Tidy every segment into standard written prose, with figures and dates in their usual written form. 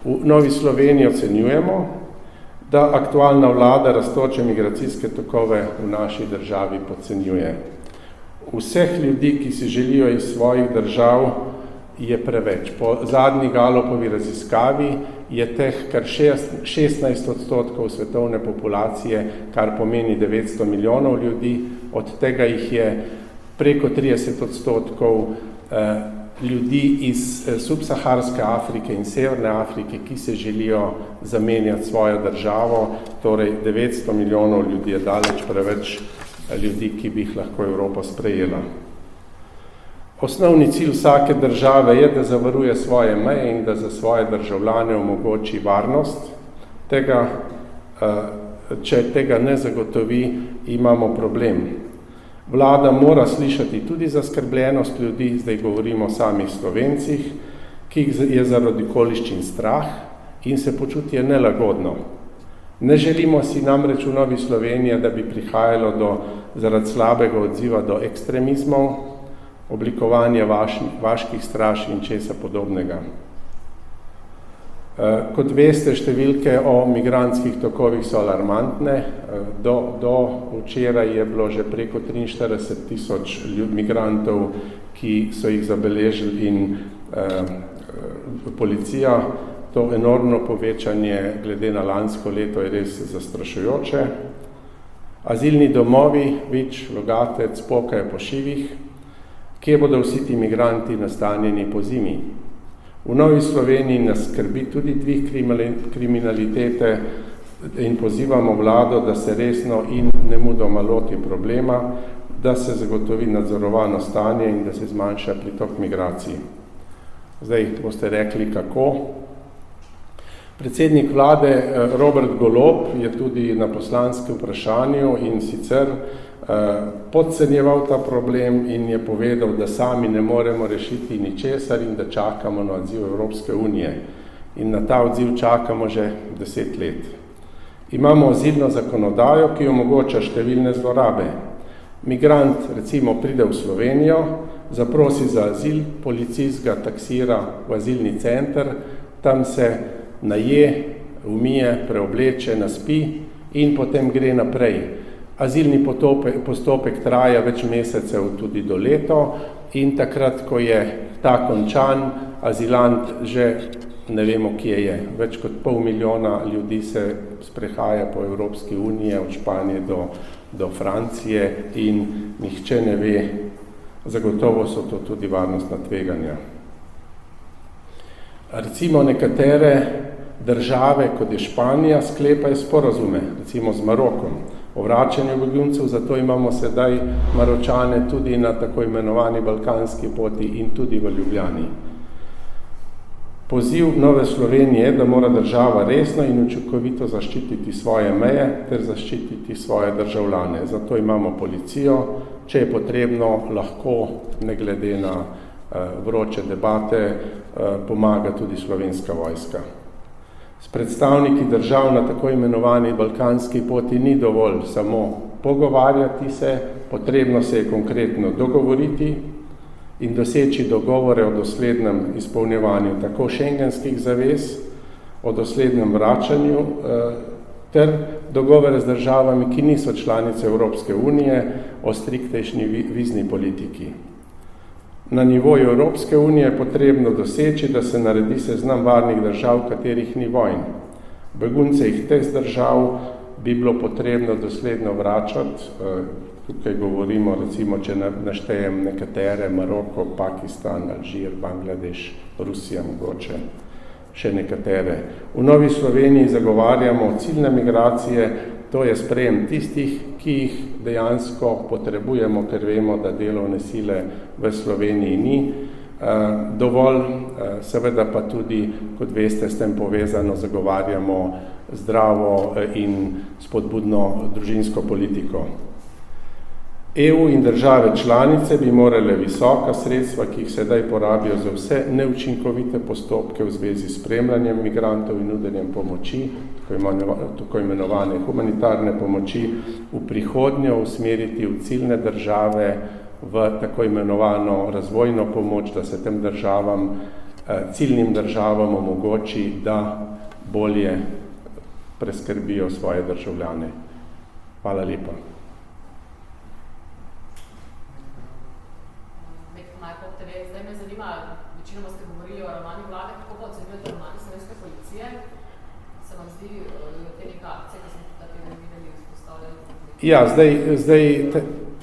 V Novi Sloveniji ocenjujemo, da aktualna vlada rastoče migracijske tokove v naši državi podcenjuje. Vseh ljudi, ki si želijo iz svojih držav, je preveč. Po zadnji Galopovi raziskavi je teh kar 16% svetovne populacije, kar pomeni 900 milijonov ljudi, od tega jih je preko 30% ljudi iz subsaharske Afrike in Severne Afrike, ki se želijo zamenjati svojo državo, torej 900 milijonov ljudi je daleč preveč ljudi, ki bi jih lahko Evropa sprejela. Osnovni cilj vsake države je, da zavaruje svoje meje in da za svoje državljane omogoči varnost. Če tega ne zagotovi, imamo problem. Vlada mora slišati tudi zaskrbljenost ljudi, zdaj govorimo o samih Slovencih, ki je zaradi okoliščin strah in se počutijo nelagodno. Ne želimo si namreč v Novi Sloveniji, da bi prihajalo zaradi slabega odziva do ekstremizmov, oblikovanja vaških straž in česa podobnega. Kot veste, številke o migrantskih tokovih so alarmantne. Do včeraj je bilo že preko 43,000 migrantov, ki so jih zabeležili in policija. To enormno povečanje glede na lansko leto je res zastrašujoče. Azilni domovi, Vič, Logatec, pokajo po šivih. Kje bodo vsi ti migranti nastanjeni po zimi? V Novi Sloveniji nas skrbi tudi dvig kriminalitete in pozivamo vlado, da se resno in nemudoma loti problema, da se zagotovi nadzorovano stanje in da se zmanjša pritok migracij. Zdaj boste rekli, kako. Predsednik vlade Robert Golob je tudi na poslanskem vprašanju in sicer podcenjeval ta problem in je povedal, da sami ne moremo rešiti ničesar in da čakamo na odziv Evropske unije. In na ta odziv čakamo že 10 let. Imamo azilno zakonodajo, ki omogoča številne zlorabe. Migrant recimo pride v Slovenijo, zaprosi za azil, policist ga taksira v azilni center, tam se naje, umije, preobleče, naspi in potem gre naprej. Azilni postopek traja več mesecev, tudi do leto, in takrat, ko je ta končan, azilant že ne vemo, kje je. Več kot 500 milijona ljudi se sprehaja po Evropski uniji, od Španije do Francije in nihče ne ve, zagotovo so to tudi varnostna tveganja. Recimo nekatere države, kot je Španija, sklepajo sporazume, recimo z Marokom, o vračanju beguncev, zato imamo sedaj Maročane tudi na tako imenovani balkanski poti in tudi v Ljubljani. Poziv Nove Slovenije je, da mora država resno in učinkovito zaščititi svoje meje ter zaščititi svoje državljane. Zato imamo policijo, če je potrebno, lahko, ne glede na vroče debate, pomaga tudi Slovenska vojska. S predstavniki držav na tako imenovani balkanski poti ni dovolj samo pogovarjati se, potrebno se je konkretno dogovoriti in doseči dogovore o doslednem izpolnjevanju tako šengenskih zavez, o doslednem vračanju ter dogovore z državami, ki niso članice Evropske unije, o striktejšnji vizni politiki. Na nivoju Evropske unije je potrebno doseči, da se naredi seznam varnih držav, v katerih ni vojn. Begunce jih teh držav bi bilo potrebno dosledno vračati. Tukaj govorimo, recimo, če naštejem nekatere, Maroko, Pakistan, Alžir, Bangladeš, Rusija mogoče, še nekatere. V Novi Sloveniji zagovarjamo ciljne migracije, to je sprejem tistih, ki jih dejansko potrebujemo, ker vemo, da delovne sile v Sloveniji ni dovolj, seveda pa tudi, kot veste, s tem povezano zagovarjamo zdravo in spodbudno družinsko politiko. EU in države članice bi morale visoka sredstva, ki jih sedaj porabijo za vse neučinkovite postopke v zvezi s spremljanjem migrantov in nudenjem pomoči, tako imenovane humanitarne pomoči, v prihodnje usmeriti v ciljne države, v tako imenovano razvojno pomoč, da se tem državam ciljnim državam omogoči, da bolje preskrbijo svoje državljane. Hvala lepa. Zdaj me zanima, večinoma ste govorili o ravnanju vlade, kako pa ocenjujete ravnanje slovenske policije? Se vam zdi te neka akcije, ki smo ta teden videli, izpostavljali? Ja, zdaj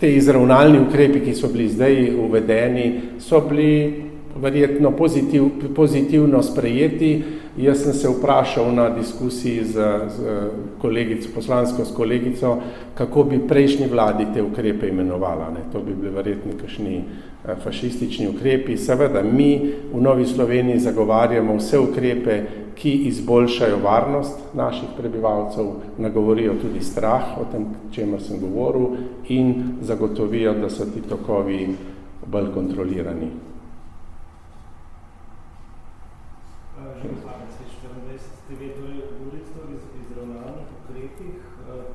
te izravnalni ukrepi, ki so bili zdaj uvedeni, so bili verjetno pozitivno sprejeti. Jaz sem se vprašal na diskusiji poslansko s kolegico, kako bi prejšnji vladi te ukrepe imenovala. To bi bili verjetno kakšni fašistični ukrepi. Seveda, mi v Novi Sloveniji zagovarjamo vse ukrepe, ki izboljšajo varnost naših prebivalcev, nagovorijo tudi strah o tem, čemer sem govoril, in zagotovijo, da so ti tokovi bolj kontrolirani.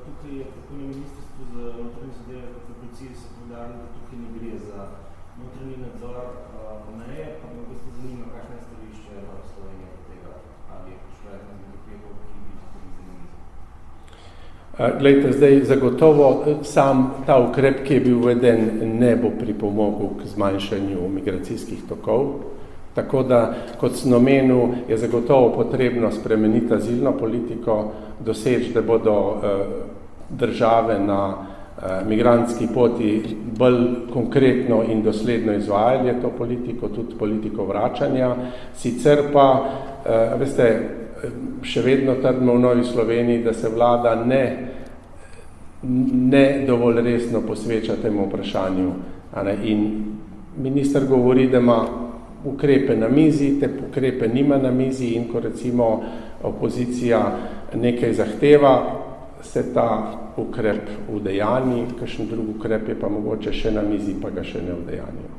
Tukaj je tako na Ministrstvu za notranje zadeve kot na policiji se poudarili, da tukaj ne gre za notranji nadzor meje, pa me v bistvu zanima, kakšno je stališče Nove Slovenije od tega, ali je prišlo eden od ukrepov, ki bi lahko bili zanimivi. Glejte, zdaj zagotovo sam ta ukrep, ki je bil uveden, ne bo pripomogel k zmanjšanju migracijskih tokov. Tako da, kot sem omenil, je zagotovo potrebno spremeniti azilno politiko, doseči, da bodo države na migrantski poti bolj konkretno in dosledno izvajali to politiko, tudi politiko vračanja. Sicer pa, veste, še vedno trdimo v Novi Sloveniji, da se vlada ne dovolj resno posveča temu vprašanju. In minister govori, da ima ukrepe na mizi, te ukrepe nima na mizi, in ko recimo opozicija nekaj zahteva, se ta ukrep udejani, kakšen drug ukrep je pa mogoče še na mizi, pa ga še ne udejanijo.